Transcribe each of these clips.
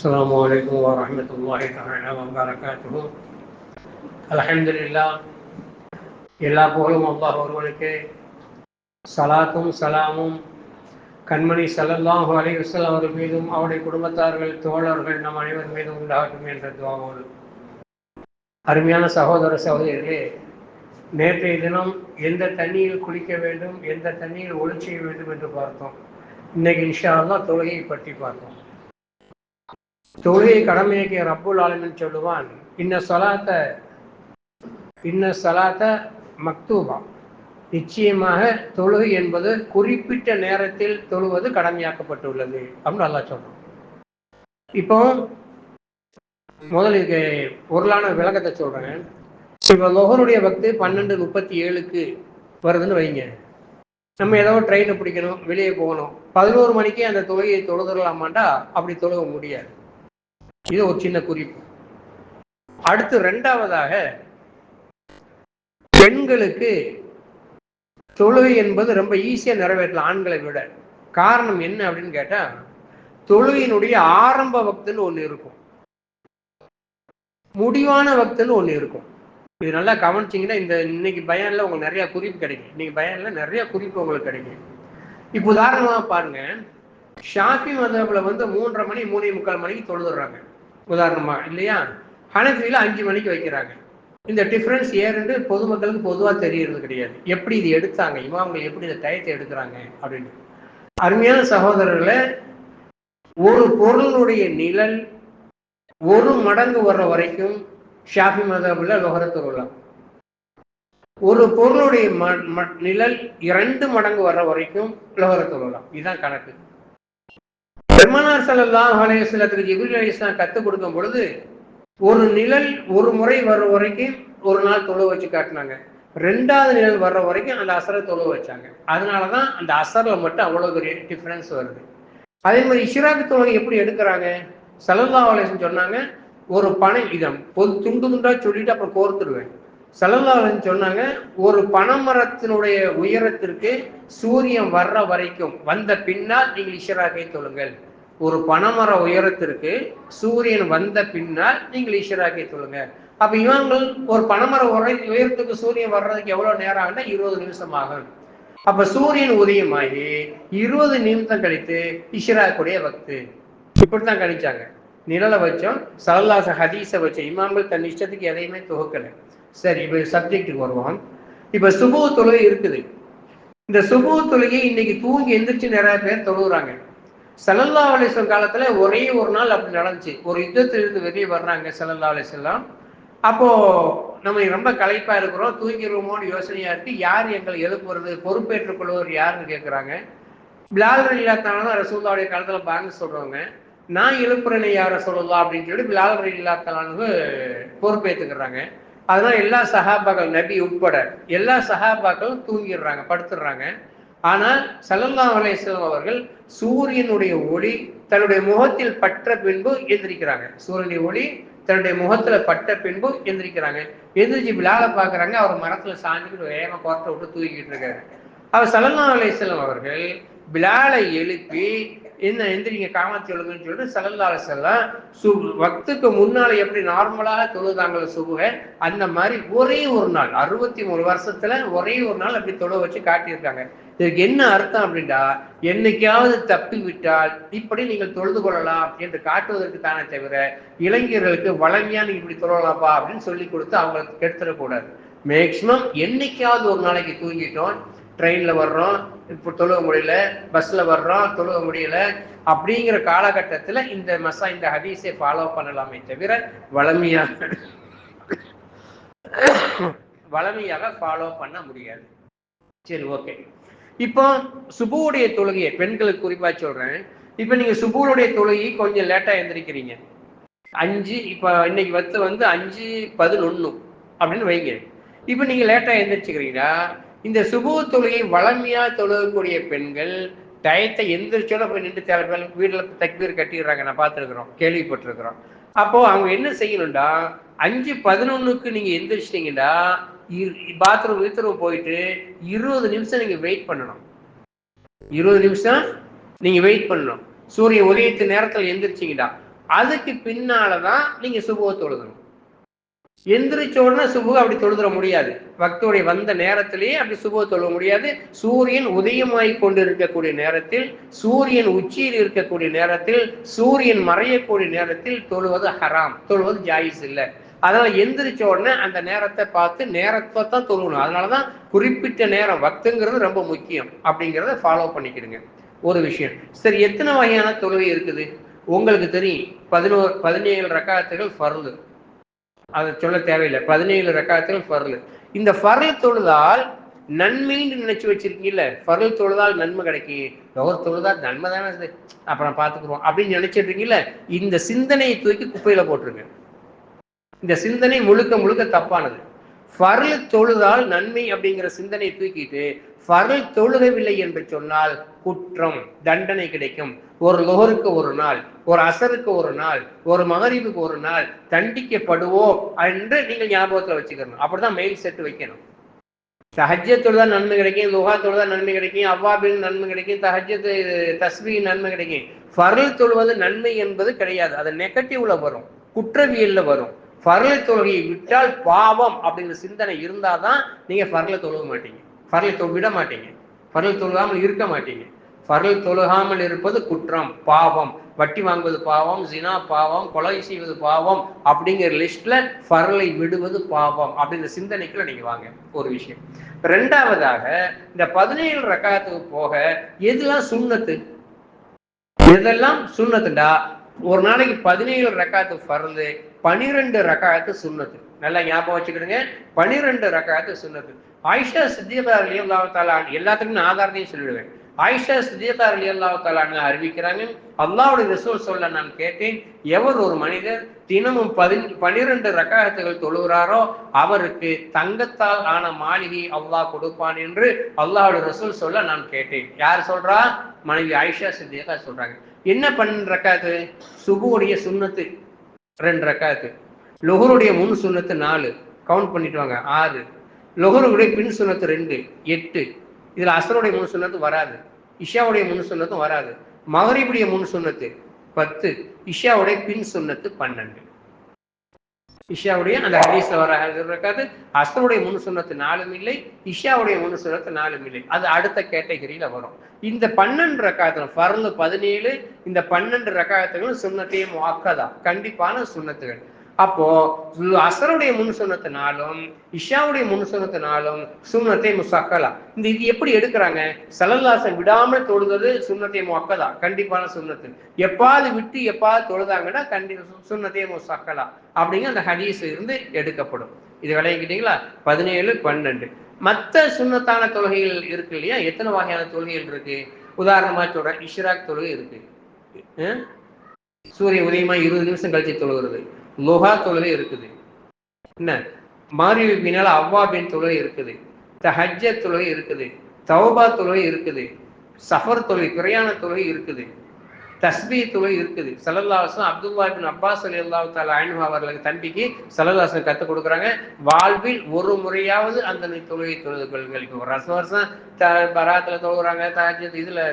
السلام عليكم ورحمة الله تعالى وبركاته. الحمد لله. எல்லா புகழும் அல்லாஹ் ஒருவனுக்கு, சலாத்தும் சலாமும் கண்மணி ஸல்லல்லாஹு அலைஹி வஸல்லம் அவர்கள் மீதும் அவருடைய குடும்பத்தார்கள் தோழர்கள் நம் அனைவர் மீதும் உண்டாகட்டும் என்ற துஆவோடு, அருமையான சகோதர சகோதரிகளே, நேற்றைய தினம் எந்த தண்ணியில் குளிக்க வேண்டும், எந்த தண்ணியில் ஒளி செய்ய வேண்டும் என்று பார்த்தோம். இன்னைக்கு இன்ஷா அல்லாஹ் தொழுகையை பற்றி பார்த்தோம். தொழுகையை கடமையாக்கிய ரப்புல் ஆலமீன் சொல்லுவான், இன்ன ஸலாத்த மக்தூபா, நிச்சயமாக தொழுகை என்பது குறிப்பிட்ட நேரத்தில் தொழுவது கடமையாக்கப்பட்டுள்ளது அப்படின்னு அல்லாஹ் சொல்றோம். இப்போ முதல் பொருளான விளக்கத்தை சொல்றேன். இப்போ லொஹருடைய வக்து 12:37 வருதுன்னு வைங்க. நம்ம ஏதோ ட்ரெயினை பிடிக்கணும், வெளியே போகணும், 11 மணிக்கு அந்த தொழுகையை தொழுதலாமாண்டா அப்படி தொழுக முடியாது. இது ஒரு சின்ன குறிப்பு. அடுத்து இரண்டாவதாக, பெண்களுக்கு தொழுகை என்பது ரொம்ப ஈஸியா நிறைவேற்றலாம் ஆண்களை விட. காரணம் என்ன அப்படின்னு கேட்டா, தொழுகையினுடைய ஆரம்ப வக்துன்னு ஒண்ணு இருக்கும், முடிவான வக்துன்னு ஒண்ணு இருக்கும். இது நல்லா கவனிச்சிங்கன்னா இந்த இன்னைக்கு பயான்ல உங்களுக்கு நிறைய குறிப்பு கிடைக்கும். இன்னைக்கு பயான்ல நிறைய குறிப்பு உங்களுக்கு கிடைக்கும். இப்போ உதாரணமா பாருங்க, ஷாஃபி மதஹ்புல 3:30 மணி 3:45 மணிக்கு தொழுதுறாங்க உதாரணமா, இல்லையா? ஹனஃபில 5 மணிக்கு வைக்கிறாங்க. இந்த டிஃபரன்ஸ் ஏன்னு பொதுமக்களுக்கு பொதுவாக தெரியறது கிடையாது. எப்படி இது எடுத்தாங்க, இமாம்கள் எப்படி இந்த டயத்தை எடுக்கிறாங்க அப்படின்னு. அருமையான சகோதரர்களை, ஒரு பொருளுடைய நிழல் 1 மடங்கு வர்ற வரைக்கும் ஷாஃபி மதஹ்புல லொஹர தொழலாம். ஒரு பொருளுடைய நிழல் 2 மடங்கு வர்ற வரைக்கும் லொஹர தொழலாம். இதுதான் கணக்கு. பெருமானார் ஸல்லல்லாஹு அலைஹி வஸல்லத்துக்கு ஜிப்ரீல் அலைஹிஸ்ஸலாம் கற்றுக் கொடுக்கும் பொழுது, ஒரு நிழல் ஒரு முறை வர்ற வரைக்கும் ஒரு நாள் தொழு வச்சு காட்டினாங்க. 2வது நிழல் வர்ற வரைக்கும் அந்த அசரை தொழு வச்சாங்க. அதனாலதான் அந்த அசர்ல மட்டும் அவ்வளவு பெரிய டிஃபரன்ஸ் வருது. அதே மாதிரி இஷ்ராக் தொழுகை எப்படி எடுக்கிறாங்க? ஸல்லல்லாஹு அலைஹி வஸல்லம் சொன்னாங்க, ஒரு பனை இதம் துண்டு துண்டா சொல்லிட்டு அப்புறம் கோர்த்துடுவேன். ஸல்லல்லாஹு அலைஹி வஸல்லம் சொன்னாங்க, ஒரு பனைமரத்தினுடைய உயரத்திற்கு சூரியன் வர்ற வரைக்கும் வந்த பின்னால் நீங்கள் இஷ்ராக்கை தொழுங்கள். ஒரு பனைமர உயரத்திற்கு சூரியன் வந்த பின்னால் நீங்கள் இஷ்ராக்கை தொழுங்க. அப்ப இவங்கள் ஒரு பனைமர உயரத்துக்கு சூரியன் வர்றதுக்கு எவ்வளவு நேரம் ஆகுனா 20 நிமிஷம் ஆகும். அப்ப சூரியன் உதயமாகி 20 நிமிஷம் கழித்து இஷ்ராக்குடைய வக்து. இப்படித்தான் கணிச்சாங்க. நிழலை வச்சோம், ஸல்லல்லாஹு ஹதீஸை வச்ச இமாம்கள் தன் இஷ்டத்துக்கு எதையுமே தொகுக்கல. சரி, இப்ப சப்ஜெக்டுக்கு வருவோம். இப்ப சுபஹ் தொழுகை இருக்குது. இந்த சுபஹ் தொழுகை இன்னைக்கு தூங்கி எந்திரிச்சு நிறைய பேர் தொழுகிறாங்க. ஸல்லல்லாஹு அலைஹி வஸல்லம் காலத்துல ஒரே ஒரு நாள் அப்படி நடந்துச்சு. ஒரு யுத்தத்திலிருந்து வெளியே வர்றாங்க ஸல்லல்லாஹு அலைஹி வஸல்லம். அப்போ நம்ம ரொம்ப களைப்பா இருக்கிறோம், தூங்கிடுவோமோன்னு யோசனையா இருக்கு. யார் எங்களை எழுப்புறது, பொறுப்பேற்றுக் கொள்வது யாருன்னு கேட்கிறாங்க. பிலால் ரலியல்லாஹு அன்ஹு ரசூலுல்லாஹ்வுடைய காலத்துல பாங்க சொல்றவங்க, நான் எழுப்புறேன்னு யார சொல்லலாம் அப்படின்னு சொல்லி பிலால் ரலியல்லாஹு அன்ஹு பொறுப்பேற்றுக்கிறாங்க. அதனால எல்லா சஹாபாக்கள், நபி உட்பட எல்லா சஹாபாக்களும் தூங்கிடுறாங்க, படுத்துடுறாங்க. ஆனால் ஸல்லல்லாஹு அலைஹி வஸல்லம் அவர்கள் சூரியனுடைய ஒளி தன்னுடைய முகத்தில் பற்ற பின்பு எந்திரிக்கிறாங்க. சூரியனுடைய ஒளி தன்னுடைய முகத்துல பட்ட பின்பு எந்திரிக்கிறாங்க. எந்திரிச்சு பிலாலை பாக்குறாங்க, அவர் மரத்துல சாஞ்சிக்கிட்டு வேகமா கோர்த்த விட்டு தூக்கிட்டு இருக்காரு. அவர் ஸல்லல்லாஹு அலைஹி வஸல்லம் அவர்கள் பிலாலை எழுப்பி என்ன எந்திரிங்க, காமத்து எழுதுன்னு சொல்லிட்டு ஸல்லல்லாஹு அலைஹி வஸல்லம் வக்துக்கு முன்னால எப்படி நார்மலாக தொழுதாங்களோ சுபுக, அந்த மாதிரி ஒரே ஒரு நாள் 63 வருஷத்துல ஒரே ஒரு நாள் அப்படி தொழ வச்சு காட்டியிருக்காங்க. இதுக்கு என்ன அர்த்தம் அப்படின்னா, என்னைக்காவது தப்பி விட்டால் இப்படி நீங்கள் தொழுது கொள்ளலாம் என்று காட்டுவதற்கு தானே தவிர, இளைஞர்களுக்கு வளமையா நீங்க இப்படி தொழலாம்ப்பா அப்படின்னு சொல்லி கொடுத்து அவங்களுக்கு கெடுத்துடக்கூடாது. மேக்சிமம் என்னைக்காவது ஒரு நாளைக்கு தூங்கிட்டோம், ட்ரெயின்ல வர்றோம், இப்போ தொழுக முடியல, பஸ்ல வர்றோம் தொழுக முடியல, அப்படிங்கிற காலகட்டத்துல இந்த ஹதீஸை ஃபாலோ பண்ணலாமே தவிர வளமையாக ஃபாலோ பண்ண முடியாது. சரி, ஓகே. இப்போ சுபுடைய தொழுகையை பெண்களுக்கு குறிப்பா சொல்றேன். இப்ப நீங்க சுபுடைய தொழுகை கொஞ்சம் லேட்டா எந்திரிக்கிறீங்க, 5 இப்ப இன்னைக்கு 5:11 அப்படின்னு வைங்க. இப்ப நீங்க லேட்டா எந்திரிச்சுக்கிறீங்களா? இந்த சுபுஹ் தொழுகை வளமையா தொழுகக்கூடிய பெண்கள் டயத்தை எந்திரிச்சோட போய் நின்று வீட்டுல தக்பீர் கட்டிடுறாங்க, நான் பார்த்துருக்குறோம், கேள்விப்பட்டிருக்கிறோம். அப்போ அவங்க என்ன செய்யணும்டா, 5:11க்கு நீங்க எந்திரிச்சிட்டீங்கன்னா பாத்ரூம் போயிட்டு 20 நிமிஷம் நீங்க வெயிட் பண்ணணும். 20 நிமிஷம் நீங்க வெயிட் பண்ணணும். சூரிய உதயத்து நேரத்தில் எந்திரிச்சிங்கடா, அதுக்கு பின்னாலதான் நீங்க சுபுவை தொழுகணும். எந்திரிச்ச உடனே சுபுக அப்படி தொழுதுற முடியாது. பக்தோடைய வந்த நேரத்திலேயே அப்படி சுபுவை தொழுக முடியாது. சூரியன் உதயமாய் கொண்டு இருக்கக்கூடிய நேரத்தில், சூரியன் உச்சியில் இருக்கக்கூடிய நேரத்தில், சூரியன் மறையக்கூடிய நேரத்தில் தொழுவது ஹராம், தொழுவது ஜாயிஸ் இல்லை. அதனால எந்திரிச்ச உடனே அந்த நேரத்தை பார்த்து நேரத்தை தான் தொழுகணும். அதனாலதான் குறிப்பிட்ட நேரம் வக்துங்கிறது ரொம்ப முக்கியம் அப்படிங்கிறத ஃபாலோ பண்ணிக்கிடுங்க. ஒரு விஷயம். சரி, எத்தனை வகையான தொழுகை இருக்குது உங்களுக்கு தெரியும். 17 ரக்காத்துகள் ஃபர்லு, அதை சொல்ல தேவையில்லை. 17 ரக்காத்துகள் ஃபர்லு. இந்த ஃபர்ல் தொழுதால் நன்மைன்னு நினைச்சு வச்சிருக்கீங்கல்ல, ஃபர்ல் தொழுதால் நன்மை கிடைக்கும், லோகர் தொழுதால் நன்மை தானே, அப்புறம் பார்த்துக்குறோம் அப்படின்னு நினைச்சிட்டு இருக்கீங்கல்ல, இந்த சிந்தனையை தூக்கி குப்பையில போட்டுருங்க. இந்த சிந்தனை முழுக்க முழுக்க தப்பானது. ஃபர்ல் தொழுதால் நன்மை அப்படிங்கிற சிந்தனையை தூக்கிட்டு ஃபர்ல் தொழுகவில்லை என்று சொன்னால் குற்றம், தண்டனை கிடைக்கும். ஒரு லொஹருக்கு ஒரு நாள், ஒரு அசருக்கு ஒரு நாள், ஒரு மகரிபுக்கு ஒரு நாள் தண்டிக்கப்படுவோம் என்று நீங்கள் ஞாபகத்துல வச்சுக்கணும். அப்படிதான் மெயில் செட் வைக்கணும். தஹஜ்ஜத் தொழுதா நன்மை கிடைக்கும், லுஹா தொழுதா நன்மை கிடைக்கும், அவ்வாபில் நன்மை கிடைக்கும், தஹஜ்ஜத் தஸ்பீஹ் நன்மை கிடைக்கும். ஃபர்ல் தொழுவது நன்மை என்பது கிடையாது. அது நெகட்டிவ்ல வரும், குற்றவியல்ல வரும். ஃபர்ல் தொழுகையை விட்டால் பாவம் அப்படிங்கிற சிந்தனை இருந்தாதான் நீங்க ஃபர்ல தொழுக மாட்டீங்க, ஃபர்லை விட மாட்டீங்க, ஃபர்ல் தொழுகாமல் இருக்க மாட்டீங்க. ஃபர்ல் தொழுகாமல் இருப்பது குற்றம், பாவம். வட்டி வாங்குவது பாவம், ஜினா பாவம், கொலை செய்வது பாவம் அப்படிங்கிற லிஸ்ட்ல ஃபர்லை விடுவது பாவம் அப்படிங்கிற சிந்தனைக்குள்ள நீங்க வாங்க. ஒரு விஷயம். ரெண்டாவதாக, இந்த 17 ரக்காத்துக்கு போக எதெல்லாம் சுன்னத்து, எதெல்லாம் சுன்னத்துண்டா, ஒரு நாளைக்கு 17 ரக்காத்து ஃபர்லு, 12 ரக்காத்து சுன்னத்து. நல்லா ஞாபகம் வச்சுக்கிடுங்க, 12 ரக்காத்து சுன்னத்து. ஆயிஷா சித்திகா ரலியல்லாஹு தஆலா, எல்லாத்துக்குமே ஆதாரத்தையும் சொல்லிடுவேன். ஆயிஷா சித்திகா ரலியல்லாஹு தஆலா அறிவிக்கிறாங்க, அல்லாஹ்வுடைய ரசூல் சொல்ல நான் கேட்டேன், எவர் ஒரு மனிதர் தினமும் 12 ரக்காத்துகள் தொழுகிறாரோ அவருக்கு தங்கத்தால் ஆன மாளிகை அல்லாஹ் கொடுப்பான் என்று அல்லாஹ்வுடைய ரசூல் சொல்ல நான் கேட்டேன். யார் சொல்றா? மனைவி ஆயிஷா சித்திகா சொல்றாங்க. என்ன 12 ரக்காத்து? சுபுடைய சுன்னத்து 2 ரக்காத்து, லொஹருடைய முன் சுன்னத்து 4, கவுண்ட் பண்ணிட்டு வாங்க 6, லொஹருடைய பின் சுன்னத்து 2, 8. இதுல அசருடைய முன் சுன்னத்து வராது, இஷாவுடைய முன் சுன்னத்தும் வராது. மகரிபுடைய முன் சுன்னத்து 10, இஷாவுடைய பின் சுன்னத்து 12. இஷாவுடைய அந்த ஹதீஸ்ல வர ரக்காத்து, அசருடைய முன் சுன்னத்து 4 இல்லை, இஷாவுடைய முன் சுன்னத்து 4 இல்லை. அது அடுத்த கேட்டகரியில வரும். இந்த 12 ரக்காத்துகள் ஃபர்லு 17, இந்த 12 ரக்காத்துகளும் சுன்னத்தே முஅக்கதா, கண்டிப்பான சுன்னத்துகள். அப்போ அசருடைய முன் சுன்னத்து 4ம் இஷாவுடைய முன் சுன்னத்து 4ம் சுன்னத்தே முஸக்கலா. இந்த இது எப்படி எடுக்கிறாங்க? ஸல்லல்லாஹு விடாமல் தொழுது சுன்னத்தே முஅக்கதா, கண்டிப்பான சுன்னத்து. எப்பாவது விட்டு எப்பாவது தொழுதாங்கன்னா சுன்னத்தே முஸக்கலா அப்படிங்கிற அந்த ஹதீஸ் இருந்து எடுக்கப்படும். இது விளங்கிக்கிட்டீங்களா? 17, 12. மற்ற சுன்னத்தான தொழுகைகள் இருக்கு இல்லையா? எத்தனை வகையான தொழுகைகள் இருக்கு? உதாரணமா சொல்றேன், இஷ்ராக் தொழுகை இருக்கு, சூரிய உதயமா 20 நிமிஷம் கழிச்சு தொழுகிறது. லோஹா தொழுகை இருக்குது, என்ன மாரிபு பின்னால அவ்வாபின் தொழுகை இருக்குது, தஹஜ்ஜத் தொழுகை இருக்குது, தௌபா தொழுகை இருக்குது, சஃபர் தொழுகை பிரயாண தொழுகை இருக்குது, தஸ்பீ தொழுகை இருக்குது. ஸல்லல்லாஹு அலைஹி வஸல்லம் அப்துல்லாஹ் இப்னு அப்பாஸ் ரலியல்லாஹு தஆலா அன்ஹு அவர்களுக்கு தம்பிக்கு ஸல்லல்லாஹு அலைஹி வஸல்லம் கற்றுக் கொடுக்குறாங்க, வாழ்வில் ஒரு முறையாவது அந்த தொழுகை தொழுது கொள்ளுங்கள். வருஷம் பராத்துல தொழுகிறாங்க, தஹஜ்ஜத் இதுல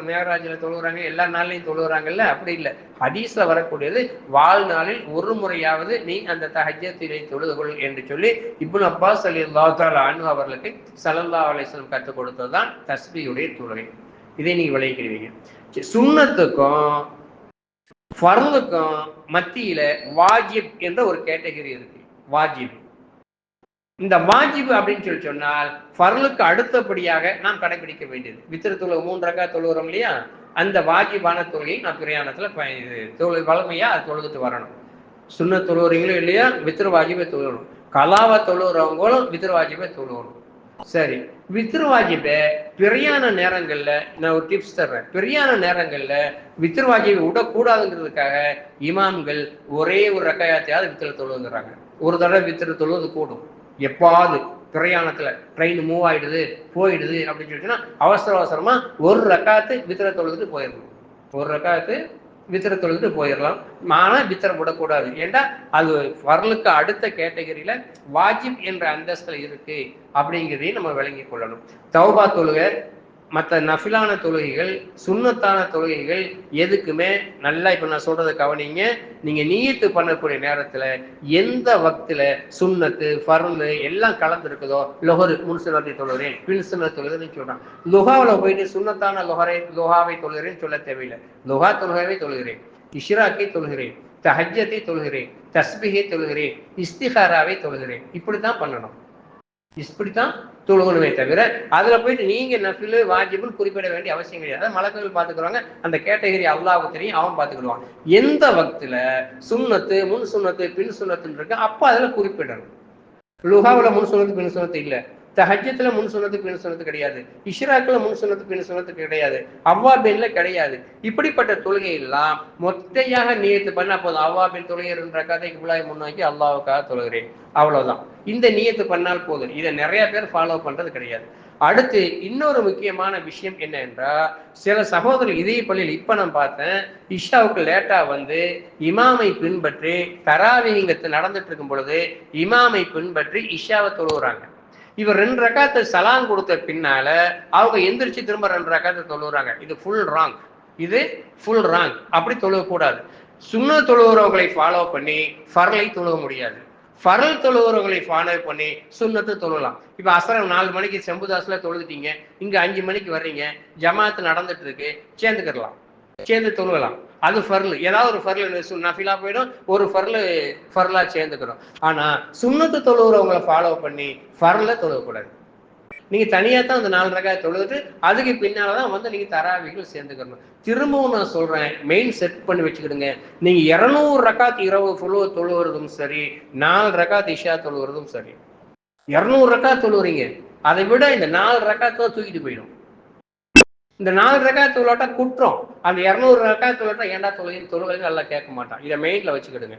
மேராஜ்ல தொழுகிறாங்க, எல்லா நாள்லையும் தொழுகிறாங்கல்ல, அப்படி இல்லை. ஹதீஸ்ல வரக்கூடியது வாழ்நாளில் ஒரு முறையாவது நீ அந்த தஹஜ்ஜத்திலே தொழுது கொள் என்று சொல்லி இப்னு அப்பாஸ் ரலியல்லாஹு தஆலா அன்ஹு அவர்களுக்கு ஸல்லல்லாஹு அலைஹி வஸல்லம் கற்றுக் கொடுத்ததுதான் தஸ்பீஹுடைய தொழுகை. இதை நீங்க விளங்கிக்கிறீங்க. சுன்னத்துக்கும் ஃபர்லுக்கும் மத்தியில வாஜிப் என்ற ஒரு கேட்டகரி இருக்கு. வாஜிப், இந்த வாஜிப் அப்படின்னு சொல்லி சொன்னால் ஃபர்லுக்கு அடுத்தபடியாக நாம் கடைபிடிக்க வேண்டியது. வித்ர் தொழுகை 3 ரக்காத் தொழுகிறோம் இல்லையா, அந்த வாஜிபான தொழுகை நாம் பிரயாணத்துல வளமையா அது தொழுதுட்டு வரணும். சுன்னத் தொழுகிறீங்களோ இல்லையா, வித்ர் வாஜிபை தொழுகணும். கலாவா தொழுகிறவங்களும் வித்ர் வாஜிபை தொழுகணும். சரி, வித்ர் வாஜிபை பிரயாண நேரங்கள்ல நான் ஒரு டிப்ஸ் தர்றேன். பிரயாண நேரங்கள்ல வித்ர் வாஜிபை விடக்கூடாதுங்கிறதுக்காக இமாம்கள் ஒரே ஒரு ரக்காயத்தையாவது வித்ர் தொழுகிறாங்க. ஒரு தடவை வித்ர் தொழுவது கூடும். எப்பாவது பிரயாணத்துல ட்ரெயின் மூவ் ஆயிடுது போயிடுது அப்படின்னு சொல்லிட்டுன்னா அவசர அவசரமா ஒரு ரக்காத்து வித்ர தொழுதுட்டு போயிடணும். ஒரு ரக்காத்து வித்திர தொழுது போயிடலாம். ஆனா வித்திரம் விடக்கூடாது. ஏண்டா அது ஃபர்லுக்கு அடுத்த கேட்டகரியில வாஜிப் என்ற அந்தஸ்துல இருக்கு அப்படிங்கிறதையும் நம்ம விளங்கி கொள்ளணும். தௌபா தொழுகை மற்ற நஃபிலான தொழுகைகள், சுன்னத்தான தொழுகைகள் எதுக்குமே நல்லா இப்போ நான் சொல்றதை கவனிங்க. நீங்க நீயத்து பண்ணக்கூடிய நேரத்துல எந்த வக்துல சுன்னத்து ஃபர்லு எல்லாம் கலந்துருக்குதோ, லொஹரு முன்சுனத்தை தொழுகிறேன், பின் சுன்னத் தொழுகிறேன்னு சொல்றான். லுஹாவில் போயிட்டு சுன்னத்தான லுஹாவை தொழுகிறேன்னு சொல்ல தேவையில்லை. லுஹா தொழுகாவே தொழுகிறேன், இஷ்ராக்கை தொழுகிறேன், தஹஜ்ஜத்தை தொழுகிறேன், தஸ்பிஹை தொழுகிறேன், இஸ்திகாராவை தொழுகிறேன். இப்படித்தான் பண்ணணும், இப்படித்தான் தொழுகணுமே தவிர அதுல போயிட்டு நீங்க நஃபிலு வாஜிபுன்னு குறிப்பிட வேண்டிய அவசியம் கிடையாது. அதாவது மலக்குகள் பாத்துக்கிறாங்க, அந்த கேட்டகரி அல்லாஹ்வுக்கு தெரியும், அவன் பாத்துக்கிடுவான். எந்த வக்துல சுன்னத்து முன் சுன்னத்து பின் சுன்னத்துன்னு இருக்கு அப்ப அதுல குறிப்பிடணும். லுஹாவுல முன் சுன்னத்து பின் சுன்னத்து இல்ல, தஹஜ்ஜத்துல முன் சுன்னத்து பின் சுன்னத்து கிடையாது, இஷ்ராக்குல முன் சுன்னத்து பின் சுன்னத்து கிடையாது, அவ்வாபின்ல கிடையாது. இப்படிப்பட்ட தொழுகை எல்லாம் மொத்தையாக நியத்து பண்ண போதும். அவ்வாபின் தொழுகை 2 ரக்காத்தை கிப்லாவை முன்னாக்கி அல்லாஹ்வுக்காக தொழுகிறேன், அவ்வளவுதான். இந்த நியத்து பண்ணால் போதும். இதை நிறைய பேர் ஃபாலோ பண்றது கிடையாது. அடுத்து இன்னொரு முக்கியமான விஷயம் என்ன என்றால், சில சகோதரர்கள் இதே பள்ளியில் இப்ப நான் பார்த்தேன், இஷாவுக்கு லேட்டா வந்து இமாமை பின்பற்றி தராவீகத்து நடந்துட்டு இருக்கும் பொழுது இமாமை பின்பற்றி இஷாவை தொழுகிறாங்க. இவர் 2 ரக்காத்தை சலான் கொடுத்த பின்னால அவங்க எந்திரிச்சு திரும்ப 2 ரக்காத்தை தொழுகிறாங்க. இது ஃபுல் ராங், இது ஃபுல் ராங். அப்படி தொழுகக்கூடாது. சுன்னத் தொழுகிறவர்களை ஃபாலோ பண்ணி ஃபர்லை தொழுக முடியாது, ஃபர்ல் தொழுகிறவர்களை ஃபாலோ பண்ணி சுன்னத்து தொழலாம். இப்ப அசரம் 4 மணிக்கு செம்புதாசுல தொழுதுட்டீங்க, இங்க 5 மணிக்கு வர்றீங்க, ஜமாத்து நடந்துட்டு இருக்கு, சேர்ந்துக்கிடலாம், சேர்ந்து தொழுகலாம். அது ஃபர்லு. ஏதாவது ஒரு ஃபர்லு நஃபிலா போயிடும், ஒரு ஃபர்லா சேர்ந்துக்கிறோம். ஆனா சுன்னத்து தொழுகிறவங்களை ஃபாலோ பண்ணி ஃபர்ல தொழுகக்கூடாது. நீங்க தனியா தான் அந்த 4 ரக்காத் தொழுதுட்டு அதுக்கு பின்னாலதான் வந்து நீங்க தராவிகள் சேர்ந்துக்கணும். திரும்பவும் நான் சொல்றேன், மெயின் செட் பண்ணி வச்சுக்கிடுங்க. நீங்க 200 ரக்காத் இரவு ஃபுல்லோ தொழுகிறதும் சரி, 4 ரக்காத் இஷா தொழுகிறதும் சரி, 200 ரக்காத் தொழுகிறீங்க, அதை விட இந்த 4 ரக்காத் தான் தூக்கிட்டு போயிடும். இந்த 4 ரக்காத் தொழுவாட்டா குற்றம். அந்த 200 ரக்காத் தொழுவாட்டா ஏன்டா தொழுகை நல்லா கேட்க மாட்டான். இதை மெயின்ல வச்சுக்கிடுங்க,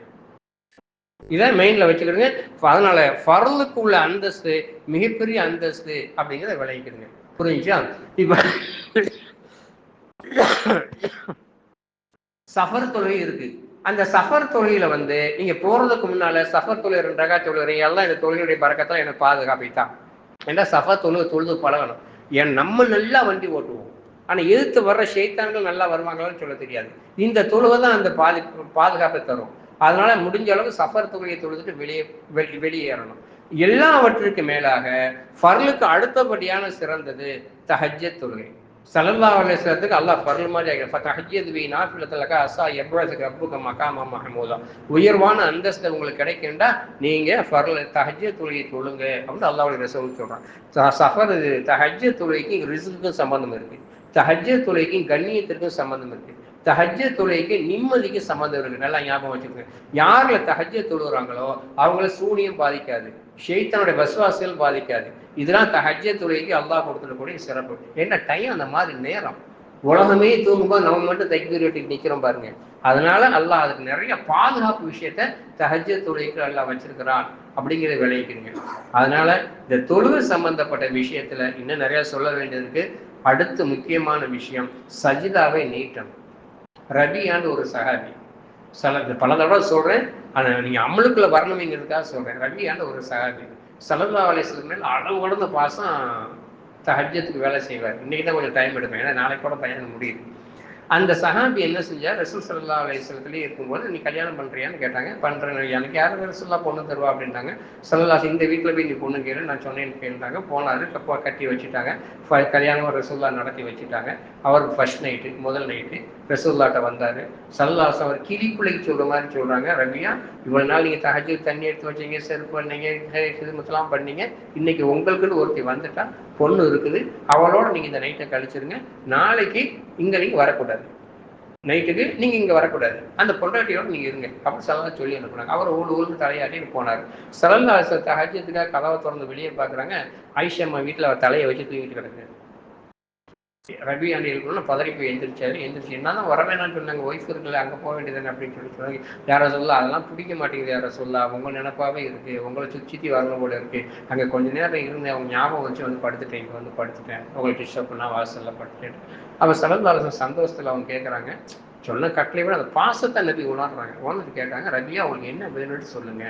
இதை மெயின்ல வச்சுக்கிடுங்க. அதனால ஃபர்லுக்கு உள்ள அந்தஸ்து மிகப்பெரிய அந்தஸ்து அப்படிங்கிறத விளைவிக்கிறீங்க. புரிஞ்சுச்சா? இப்ப சஃபர் தொழுகை இருக்கு. அந்த சஃபர் தொழுகையில வந்து நீங்க போறதுக்கு முன்னால சஃபர் தொழுகை 2 ரக்காத் தொழுகிறீங்க, எல்லாம் இந்த தொழுகையுடைய பரக்கத்தான் எனக்கு பாதுகாப்பித்தான். ஏன்னா சஃபர் தொழுது பழகணும். ஏன் நம்ம நல்லா வண்டி ஓட்டுவோம், ஆனா எதிர்த்து வர்ற ஷைத்தான்கள் நல்லா வருவாங்களான்னு சொல்ல தெரியாது. இந்த தொழுகை தான் அந்த பாதுகாப்பை தரும். அதனால முடிஞ்ச அளவு சஃபர் தொழுகையை தொழுதுட்டு வெளியேறணும். எல்லாவற்றிற்கு மேலாக ஃபர்லுக்கு அடுத்தபடியான சிறந்தது தஹஜ்ஜத் தொழுகை. ஸல்லல்லாஹு அலைஹி வஸல்லத்துக்கு அல்லாஹ் ஃபர்ல் மாதிரி தஹஜ்ஜத் பி நாஃபிலத்தலக அஸா யப்ரஸக ரப்புக மகாம மஹமூதா. உயர்வான அந்தஸ்து உங்களுக்கு கிடைக்கும்டா நீங்க ஃபர்ல் தஹஜ்ஜத் தொழுகை தொழுங்க அப்படின்னு அல்லாஹ்வுடைய ரசூல் சொல்றான். சஃபர் தஹஜ்ஜத் தொழுகைக்கு ரிஸ்க்குக்கும் சம்பந்தம் இருக்கு, தஹஜ்ஜத் தொழுகைக்கும் கண்ணியத்திற்கும் சம்பந்தம் இருக்கு, தஹஜ்ஜத் தொழுகைக்கு நிம்மதிக்கு சம்பந்தம் இருக்கு. நல்லா ஞாபகம் வச்சுக்கோங்க. யாருல தஹஜ்ஜத் தொழுகிறாங்களோ அவங்கள சூனியம் பாதிக்காது, ஷைத்தானுடைய வஸ்வாசிகள் பாதிக்காது. இதெல்லாம் தஹஜ்ஜத் தொழுகைக்கு அல்லாஹ் கொடுத்துடக்கூடிய சிறப்பு. என்ன டைம், அந்த மாதிரி நேரம். உலகமே தூங்கும்போது நம்ம மட்டும் தக்பீர் கட்டிட்டு நிக்கிறோம் பாருங்க. அதனால அல்லாஹ் அதுக்கு நிறைய பாதுகாப்பு விஷயத்த தஹஜ்ஜத் தொழுகைக்கு அல்லாஹ் வச்சிருக்கிறான் அப்படிங்கிறத விளைவிக்கிறீங்க. அதனால இந்த தொழுகை சம்பந்தப்பட்ட விஷயத்துல இன்னும் நிறைய சொல்ல வேண்டியது இருக்கு. அடுத்து முக்கியமான விஷயம் சஜிதாவை நீட்டணும். ரபியான்னு ஒரு சஹாபி, பல தடவை சொல்றேன், ஆனா நீங்க அமலுக்குள்ள வரணுங்கிறதுக்காக சொல்றேன். ரபியான்னு ஒரு சஹாபி ஸல்லல்லாஹு அலைஹி வஸல்லம் மேல அளவு கடந்த பாசம், தஹஜ்ஜத்துக்கு வேலை செய்வார். இன்னைக்கு தான் கொஞ்சம் டைம் எடுப்பேன், ஏன்னா நாளைக்கு கூட பயணம் முடியுது. அந்த சஹாபி என்ன செஞ்சார், ரசூல் ஸல்லல்லாஹு அலைஹி வஸல்லத்திலே இருக்கும்போது நீ கல்யாணம் பண்றியான்னு கேட்டாங்க. பண்றேன், எனக்கு யாரும் ரசூலுல்லாஹ் பொண்ணு தருவா அப்படின்ட்டாங்க. ஸல்லல்லாஹு இந்த வீட்டில் போய் நீ பொண்ணு கேளு, நான் சொன்னேன்னு கேட்டாங்க. போனாரு, கட்டி வச்சுட்டாங்க. கல்யாணம் ரசூலுல்லாஹ் நடத்தி வச்சுட்டாங்க. அவருக்கு ஃபர்ஸ்ட் நைட்டு, முதல் நைட்டு ரசூலுல்லாஹ்ட்ட வந்தாரு. ஸல்லல்லாஹு அவர் கிளிக்குலைக்கு சொல்ற மாதிரி சொல்றாங்க, ரபியா இவ்வளவு நாள் நீங்க தஹஜ்ஜத் தண்ணி எடுத்து வச்சீங்க, செருப்பு பண்ணீங்க, ஹிதமத்லாம் பண்ணீங்க, இன்னைக்கு உங்களுக்குன்னு ஒருத்தி வந்துட்டா, பொண்ணு இருக்குது, அவளோட நீங்க இந்த நைட்டை கழிச்சிருங்க. நாளைக்கு இங்க நீங்க வரக்கூடாது, நைட்டுக்கு நீங்க இங்க வரக்கூடாது, அந்த பொண்டாட்டியோட நீங்க இருங்க அப்படின்னு ஸல்லல்லாஹு சொல்லி அனுப்புனாங்க. அவர் ஊழு தலையாட்டின்னு போனாரு. ஸல்லல்லாஹு தஹஜ்ஜத்துக்காக கதவை திறந்து வெளியே பாக்குறாங்க, ஆயிஷா அம்மா வீட்டுல அவர் தலையை வச்சு தூங்கிட்டு கிடக்கு. ரபியாண்டி இருக்கணும்னு பதறி போய் எந்திரிச்சாரு. எந்திரிச்சு என்னதான் வர வேணாம்னு சொன்னாங்க, ஒய்ஃப் இருக்குல்ல அங்கே போக வேண்டியதானே அப்படின்னு சொன்னாங்க. யாரை சொல்ல அதெல்லாம் பிடிக்க மாட்டேங்குது, யாரை சொல்ல உங்க நினைப்பாவே இருக்கு, உங்களை சுற்றி வரணும் போல இருக்கு, அங்கே கொஞ்ச நேரம் இருந்தேன், அவங்க ஞாபகம் வச்சு வந்து படுத்துட்டேன், இங்கே வந்து படுத்துட்டேன், உங்களை டிஸ்டர்ப் பண்ணா வாசல்ல படுத்துட்டேன். அவன் ஸல்லல்லாஹு சந்தோஷத்துல அவங்க கேட்கறாங்க, சொன்ன கட்டளை விட அந்த பாசத்தை நபி உணர்றாங்க. உணர்ந்து கேட்டாங்க, ரபியா உங்களுக்கு என்ன வேணும்னு சொல்லுங்க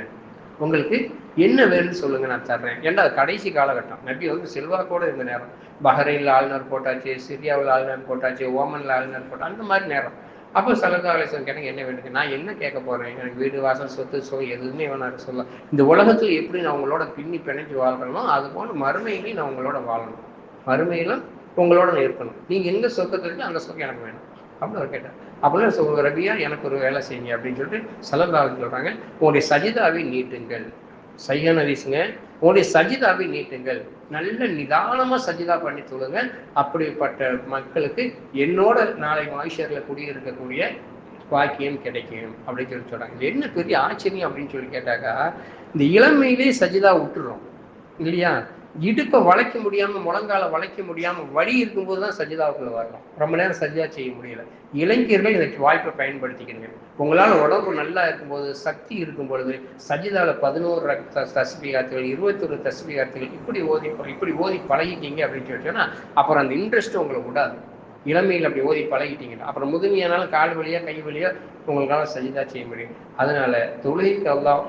உங்களுக்கு என்ன வேணும்னு சொல்லுங்க, நான் தர்றேன். ஏன்னா அது கடைசி காலகட்டம். நபி வந்து செல்வாக்கோட இருந்த நேரம். பஹ்ரைன்ல ஆளுநர் போட்டாச்சு, சிரியாவில் ஆளுநர் போட்டாச்சு, ஓமன்ல ஆளுநர் போட்டா, அந்த மாதிரி நேரம். அப்போ ஸல்லல்லாஹு அலைஹி வஸல்லம் கேட்டாங்க, என்ன வேணுங்க? நான் என்ன கேட்க போறேன்? எனக்கு வீடு வாசல் சொத்து எதுவுமே வேணாம் சொல்ல. இந்த உலகத்தில் எப்படி நான் உங்களோட பின்னி பிணைஞ்சு வாழ்றேனோ அது போல மறுமையிலையும் நான் உங்களோட வாழணும். மறுமையிலும் உங்களோட நான் இருக்கணும். நீங்க எங்க சொர்க்கத்தில் இருக்கு அந்த சொர்க்கம் எனக்கு வேணும் அப்படின்னு அவர் கேட்டார். அப்படின்னா ரபியா எனக்கு ஒரு வேலை செய்யுங்க அப்படின்னு சொல்லிட்டு ஸல்லல்லாஹு அலைஹி சொல்றாங்க, உங்களுடைய சஜிதாவை நீட்டுங்கள். சையான ஹதீஸ்ங்க. உங்களுடைய சஜிதாவை நீட்டுங்கள். நல்ல நிதானமா சஜிதா பண்ணி தொழுங்க. அப்படிப்பட்ட மக்களுக்கு என்னோட நாளை மாய்ஷர்ல குடியிருக்கக்கூடிய பாக்கியம் கிடைக்கும் அப்படின்னு சொல்லி சொல்றாங்க. இது என்ன பெரிய ஆச்சரியம் அப்படின்னு சொல்லி கேட்டாக்கா, இந்த இளமையிலே சஜிதா விட்டுறோம் இல்லையா? இடுப்பை வளைக்க முடியாம, முழங்கால வளைக்க முடியாம வலி இருக்கும்போது தான் சஜிதாவுக்குள்ள வரணும். ரொம்ப நேரம் சஜிதா செய்ய முடியல. இளைஞர்கள் இதற்கு வாய்ப்பை பயன்படுத்திக்கிறீங்க. உங்களால் உடம்பு நல்லா இருக்கும்போது, சக்தி இருக்கும் பொழுது சஜிதாவில் 11 தஸ்பீகாத்துகள், 21 தஸ்பீகாத்துகள் இப்படி ஓதி பழகிட்டீங்க அப்படின்னு சொல்லிட்டோன்னா அப்புறம் அந்த இன்ட்ரெஸ்ட் உங்களை விடாது. இளமையில் அப்படி ஓதி பழகிட்டீங்கன்னா அப்புறம் முதுமையானாலும் கால் வழியா கை வழியா உங்களுக்கான சஜிதா செய்ய முடியும். அதனால தொழுகைக்கு அல்லாஹ்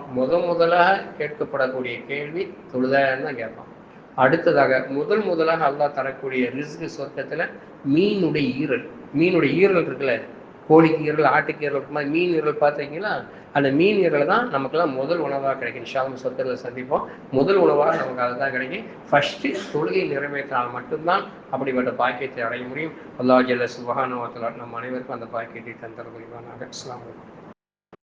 முதலாக கேட்கப்படக்கூடிய கேள்வி தொழுதான்னு தான் கேட்பான். அடுத்ததாக முதலாக அல்லாஹ் தரக்கூடிய ரிஸ்க் சொர்க்கத்துல மீனுடைய ஈரல் இருக்குல்ல, கோழிக்கு ஈரல், ஆட்டுக்கு ஈரல் மாதிரி மீன் ஈரல் பார்த்துருக்கீங்களா? அந்த மீன் ஈரல் தான் நமக்கெல்லாம் முதல் உணவாக கிடைக்கும். இன்ஷா அல்லாஹ் சொர்க்கத்தில் சந்திப்போம். முதல் உணவாக நமக்கு அதுதான் கிடைக்கும். ஃபர்ஸ்ட் தொழுகை நிறைவேற்றினால் மட்டும்தான் அப்படிப்பட்ட பாக்கியத்தை அடைய முடியும். அல்லாஹ் ஜல்ல சுப்ஹானஹு வ தஆலா நம் அனைவருக்கும் அந்த பாக்கியத்தை தந்தர புரிவானாக. அஸ்ஸலாமு அலைக்கும்.